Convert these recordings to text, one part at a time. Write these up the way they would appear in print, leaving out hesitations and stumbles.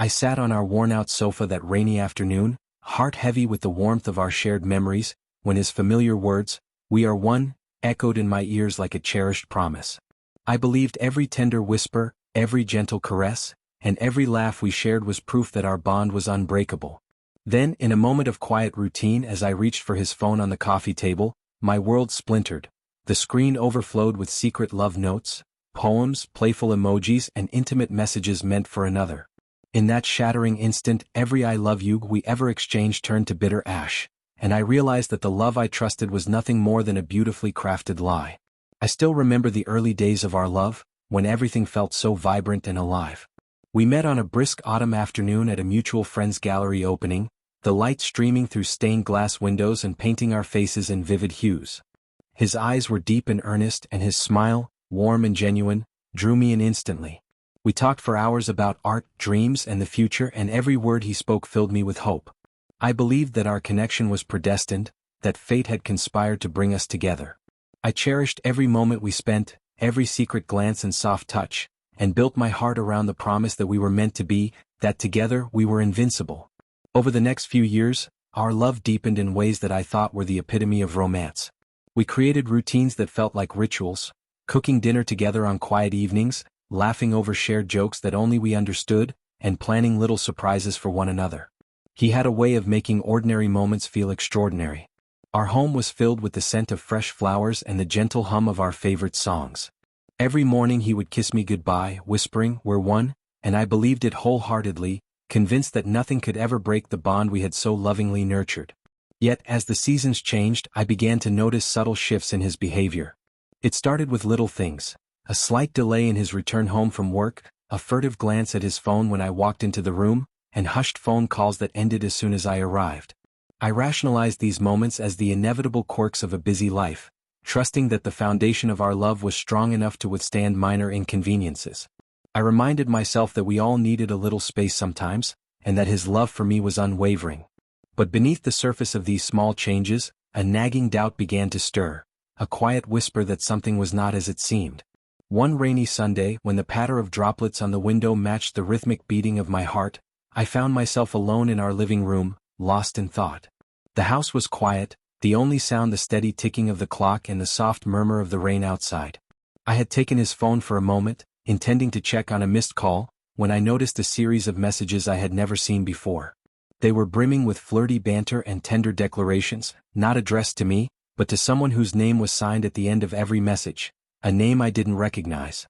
I sat on our worn-out sofa that rainy afternoon, heart heavy with the warmth of our shared memories, when his familiar words, "We are one," echoed in my ears like a cherished promise. I believed every tender whisper, every gentle caress, and every laugh we shared was proof that our bond was unbreakable. Then, in a moment of quiet routine as I reached for his phone on the coffee table, my world splintered. The screen overflowed with secret love notes, poems, playful emojis, and intimate messages meant for another. In that shattering instant, every "I love you" we ever exchanged turned to bitter ash, and I realized that the love I trusted was nothing more than a beautifully crafted lie. I still remember the early days of our love, when everything felt so vibrant and alive. We met on a brisk autumn afternoon at a mutual friend's gallery opening, the light streaming through stained glass windows and painting our faces in vivid hues. His eyes were deep and earnest, and his smile, warm and genuine, drew me in instantly. We talked for hours about art, dreams, and the future, and every word he spoke filled me with hope. I believed that our connection was predestined, that fate had conspired to bring us together. I cherished every moment we spent, every secret glance and soft touch, and built my heart around the promise that we were meant to be, that together we were invincible. Over the next few years, our love deepened in ways that I thought were the epitome of romance. We created routines that felt like rituals, cooking dinner together on quiet evenings, laughing over shared jokes that only we understood, and planning little surprises for one another. He had a way of making ordinary moments feel extraordinary. Our home was filled with the scent of fresh flowers and the gentle hum of our favorite songs. Every morning he would kiss me goodbye, whispering, "We're one," and I believed it wholeheartedly, convinced that nothing could ever break the bond we had so lovingly nurtured. Yet, as the seasons changed, I began to notice subtle shifts in his behavior. It started with little things: a slight delay in his return home from work, a furtive glance at his phone when I walked into the room, and hushed phone calls that ended as soon as I arrived. I rationalized these moments as the inevitable quirks of a busy life, trusting that the foundation of our love was strong enough to withstand minor inconveniences. I reminded myself that we all needed a little space sometimes, and that his love for me was unwavering. But beneath the surface of these small changes, a nagging doubt began to stir, a quiet whisper that something was not as it seemed. One rainy Sunday, when the patter of droplets on the window matched the rhythmic beating of my heart, I found myself alone in our living room, lost in thought. The house was quiet, the only sound the steady ticking of the clock and the soft murmur of the rain outside. I had taken his phone for a moment, intending to check on a missed call, when I noticed a series of messages I had never seen before. They were brimming with flirty banter and tender declarations, not addressed to me, but to someone whose name was signed at the end of every message, a name I didn't recognize.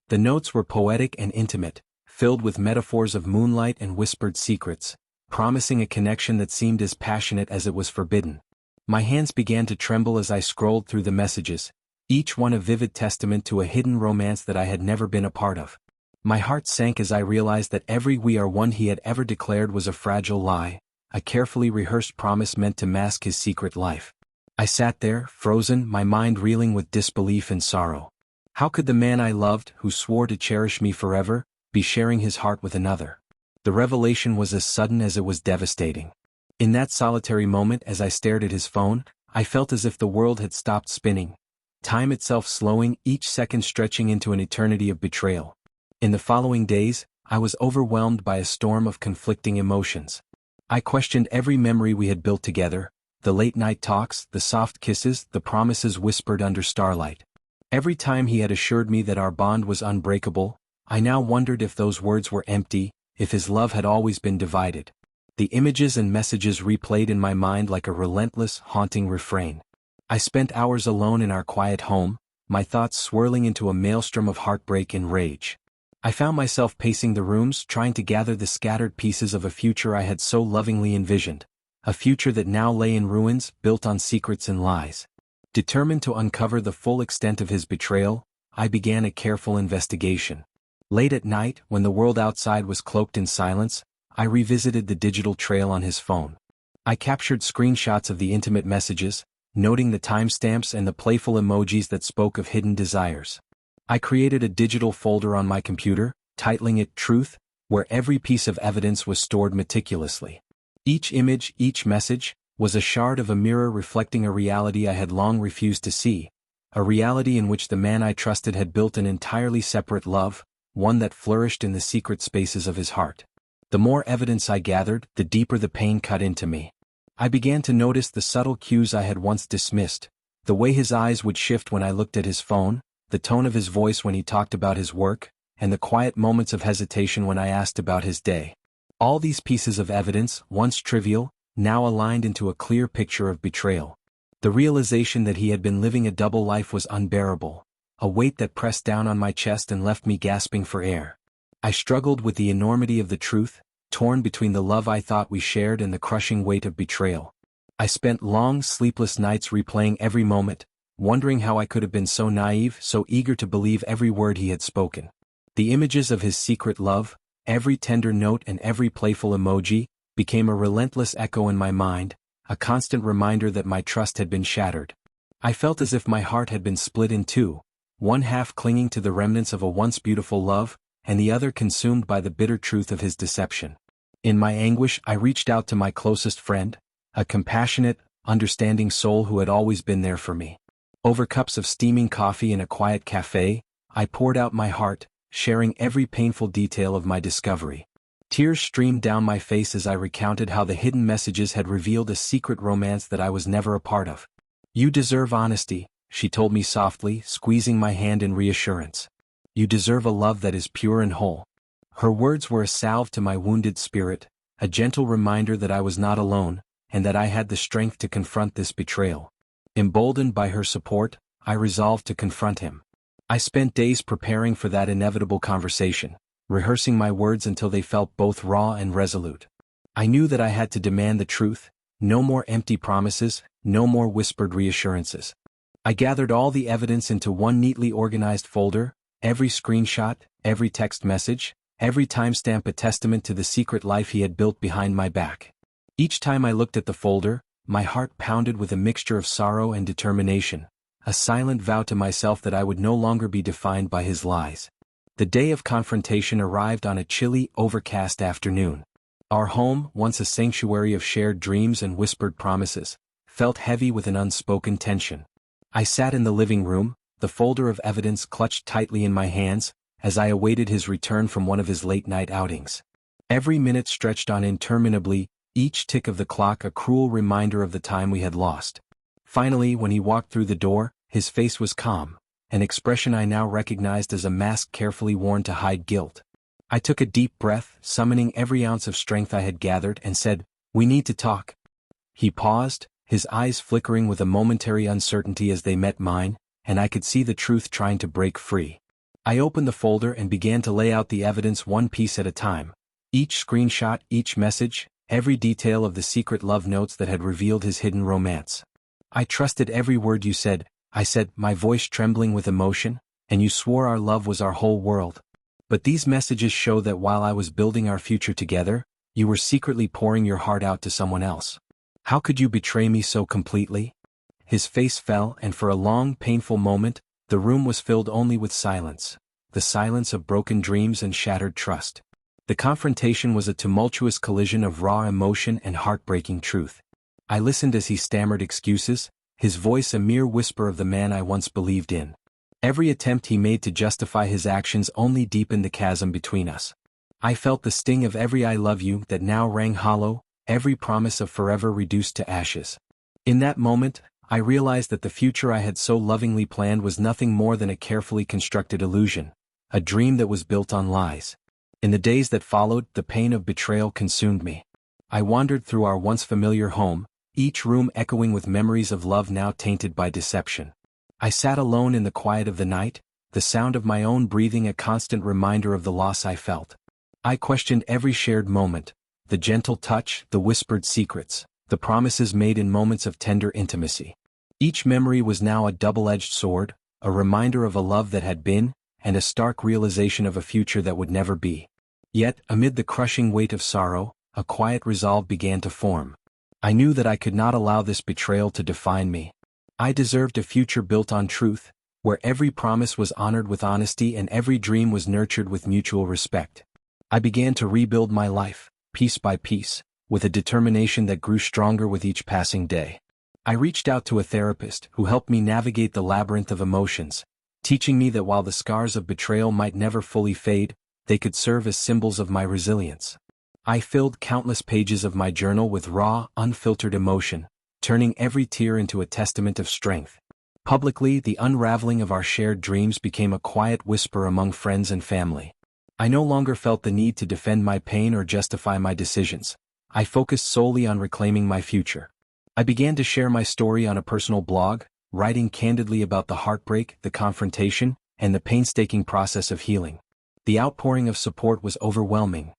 The notes were poetic and intimate, filled with metaphors of moonlight and whispered secrets, promising a connection that seemed as passionate as it was forbidden. My hands began to tremble as I scrolled through the messages, each one a vivid testament to a hidden romance that I had never been a part of. My heart sank as I realized that every "we are one" he had ever declared was a fragile lie, a carefully rehearsed promise meant to mask his secret life. I sat there, frozen, my mind reeling with disbelief and sorrow. How could the man I loved, who swore to cherish me forever, be sharing his heart with another? The revelation was as sudden as it was devastating. In that solitary moment, as I stared at his phone, I felt as if the world had stopped spinning, time itself slowing, each second stretching into an eternity of betrayal. In the following days, I was overwhelmed by a storm of conflicting emotions. I questioned every memory we had built together, the late-night talks, the soft kisses, the promises whispered under starlight. Every time he had assured me that our bond was unbreakable, I now wondered if those words were empty, if his love had always been divided. The images and messages replayed in my mind like a relentless, haunting refrain. I spent hours alone in our quiet home, my thoughts swirling into a maelstrom of heartbreak and rage. I found myself pacing the rooms, trying to gather the scattered pieces of a future I had so lovingly envisioned, a future that now lay in ruins, built on secrets and lies. Determined to uncover the full extent of his betrayal, I began a careful investigation. Late at night, when the world outside was cloaked in silence, I revisited the digital trail on his phone. I captured screenshots of the intimate messages, noting the timestamps and the playful emojis that spoke of hidden desires. I created a digital folder on my computer, titling it "Truth," where every piece of evidence was stored meticulously. Each image, each message, was a shard of a mirror reflecting a reality I had long refused to see, a reality in which the man I trusted had built an entirely separate love, one that flourished in the secret spaces of his heart. The more evidence I gathered, the deeper the pain cut into me. I began to notice the subtle cues I had once dismissed, the way his eyes would shift when I looked at his phone, the tone of his voice when he talked about his work, and the quiet moments of hesitation when I asked about his day. All these pieces of evidence, once trivial, now aligned into a clear picture of betrayal. The realization that he had been living a double life was unbearable, a weight that pressed down on my chest and left me gasping for air. I struggled with the enormity of the truth, torn between the love I thought we shared and the crushing weight of betrayal. I spent long, sleepless nights replaying every moment, wondering how I could have been so naive, so eager to believe every word he had spoken. The images of his secret love, every tender note and every playful emoji, became a relentless echo in my mind, a constant reminder that my trust had been shattered. I felt as if my heart had been split in two, one half clinging to the remnants of a once beautiful love, and the other consumed by the bitter truth of his deception. In my anguish, I reached out to my closest friend, a compassionate, understanding soul who had always been there for me. Over cups of steaming coffee in a quiet cafe, I poured out my heart, sharing every painful detail of my discovery. Tears streamed down my face as I recounted how the hidden messages had revealed a secret romance that I was never a part of. "You deserve honesty," she told me softly, squeezing my hand in reassurance. "You deserve a love that is pure and whole." Her words were a salve to my wounded spirit, a gentle reminder that I was not alone, and that I had the strength to confront this betrayal. Emboldened by her support, I resolved to confront him. I spent days preparing for that inevitable conversation, rehearsing my words until they felt both raw and resolute. I knew that I had to demand the truth, no more empty promises, no more whispered reassurances. I gathered all the evidence into one neatly organized folder, every screenshot, every text message, every timestamp a testament to the secret life he had built behind my back. Each time I looked at the folder, my heart pounded with a mixture of sorrow and determination, a silent vow to myself that I would no longer be defined by his lies. The day of confrontation arrived on a chilly, overcast afternoon. Our home, once a sanctuary of shared dreams and whispered promises, felt heavy with an unspoken tension. I sat in the living room, the folder of evidence clutched tightly in my hands, as I awaited his return from one of his late-night outings. Every minute stretched on interminably, each tick of the clock a cruel reminder of the time we had lost. Finally, when he walked through the door, his face was calm, an expression I now recognized as a mask carefully worn to hide guilt. I took a deep breath, summoning every ounce of strength I had gathered, and said, "We need to talk." He paused, his eyes flickering with a momentary uncertainty as they met mine, and I could see the truth trying to break free. I opened the folder and began to lay out the evidence one piece at a time. Each screenshot, each message, every detail of the secret love notes that had revealed his hidden romance. "I trusted every word you said," I said, my voice trembling with emotion, "and you swore our love was our whole world. But these messages show that while I was building our future together, you were secretly pouring your heart out to someone else. How could you betray me so completely?" His face fell, and for a long, painful moment, the room was filled only with silence, the silence of broken dreams and shattered trust. The confrontation was a tumultuous collision of raw emotion and heartbreaking truth. I listened as he stammered excuses, his voice a mere whisper of the man I once believed in. Every attempt he made to justify his actions only deepened the chasm between us. I felt the sting of every "I love you" that now rang hollow, every promise of forever reduced to ashes. In that moment, I realized that the future I had so lovingly planned was nothing more than a carefully constructed illusion, a dream that was built on lies. In the days that followed, the pain of betrayal consumed me. I wandered through our once familiar home, each room echoing with memories of love now tainted by deception. I sat alone in the quiet of the night, the sound of my own breathing a constant reminder of the loss I felt. I questioned every shared moment, the gentle touch, the whispered secrets, the promises made in moments of tender intimacy. Each memory was now a double-edged sword, a reminder of a love that had been, and a stark realization of a future that would never be. Yet, amid the crushing weight of sorrow, a quiet resolve began to form. I knew that I could not allow this betrayal to define me. I deserved a future built on truth, where every promise was honored with honesty and every dream was nurtured with mutual respect. I began to rebuild my life, piece by piece, with a determination that grew stronger with each passing day. I reached out to a therapist who helped me navigate the labyrinth of emotions, teaching me that while the scars of betrayal might never fully fade, they could serve as symbols of my resilience. I filled countless pages of my journal with raw, unfiltered emotion, turning every tear into a testament of strength. Publicly, the unraveling of our shared dreams became a quiet whisper among friends and family. I no longer felt the need to defend my pain or justify my decisions. I focused solely on reclaiming my future. I began to share my story on a personal blog, writing candidly about the heartbreak, the confrontation, and the painstaking process of healing. The outpouring of support was overwhelming.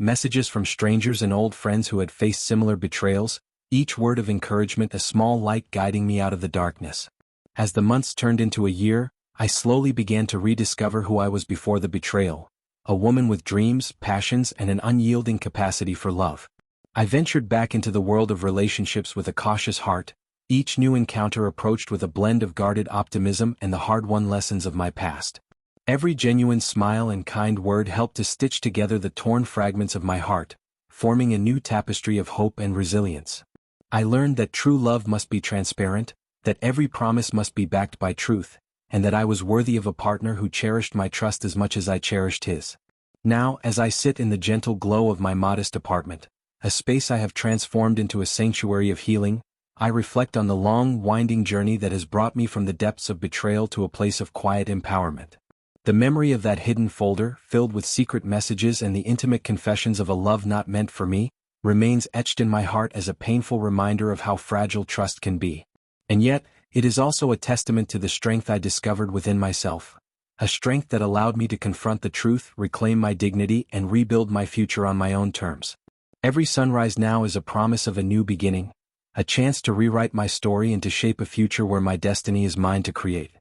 Messages from strangers and old friends who had faced similar betrayals, each word of encouragement a small light guiding me out of the darkness. As the months turned into a year, I slowly began to rediscover who I was before the betrayal, a woman with dreams, passions, and an unyielding capacity for love. I ventured back into the world of relationships with a cautious heart, each new encounter approached with a blend of guarded optimism and the hard-won lessons of my past. Every genuine smile and kind word helped to stitch together the torn fragments of my heart, forming a new tapestry of hope and resilience. I learned that true love must be transparent, that every promise must be backed by truth, and that I was worthy of a partner who cherished my trust as much as I cherished his. Now, as I sit in the gentle glow of my modest apartment, a space I have transformed into a sanctuary of healing, I reflect on the long, winding journey that has brought me from the depths of betrayal to a place of quiet empowerment. The memory of that hidden folder, filled with secret messages and the intimate confessions of a love not meant for me, remains etched in my heart as a painful reminder of how fragile trust can be. And yet, it is also a testament to the strength I discovered within myself, a strength that allowed me to confront the truth, reclaim my dignity, and rebuild my future on my own terms. Every sunrise now is a promise of a new beginning, a chance to rewrite my story and to shape a future where my destiny is mine to create.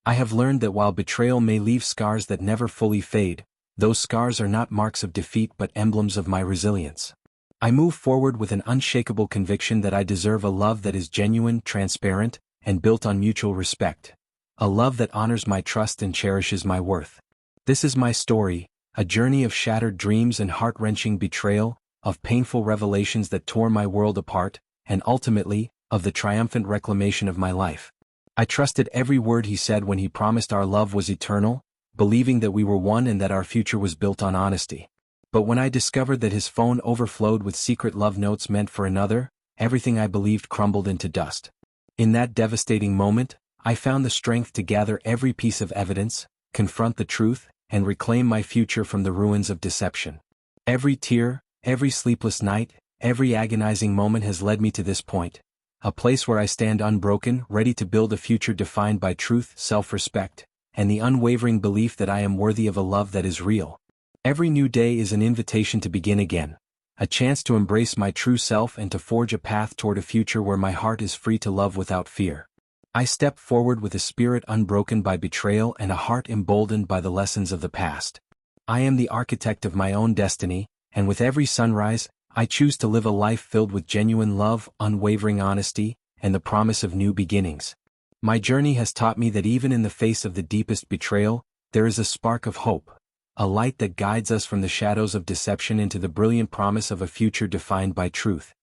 I have learned that while betrayal may leave scars that never fully fade, those scars are not marks of defeat but emblems of my resilience. I move forward with an unshakable conviction that I deserve a love that is genuine, transparent, and built on mutual respect. A love that honors my trust and cherishes my worth. This is my story, a journey of shattered dreams and heart-wrenching betrayal, of painful revelations that tore my world apart, and ultimately, of the triumphant reclamation of my life. I trusted every word he said when he promised our love was eternal, believing that we were one and that our future was built on honesty. But when I discovered that his phone overflowed with secret love notes meant for another, everything I believed crumbled into dust. In that devastating moment, I found the strength to gather every piece of evidence, confront the truth, and reclaim my future from the ruins of deception. Every tear, every sleepless night, every agonizing moment has led me to this point, a place where I stand unbroken, ready to build a future defined by truth, self-respect, and the unwavering belief that I am worthy of a love that is real. Every new day is an invitation to begin again, a chance to embrace my true self and to forge a path toward a future where my heart is free to love without fear. I step forward with a spirit unbroken by betrayal and a heart emboldened by the lessons of the past. I am the architect of my own destiny, and with every sunrise, I choose to live a life filled with genuine love, unwavering honesty, and the promise of new beginnings. My journey has taught me that even in the face of the deepest betrayal, there is a spark of hope, a light that guides us from the shadows of deception into the brilliant promise of a future defined by truth.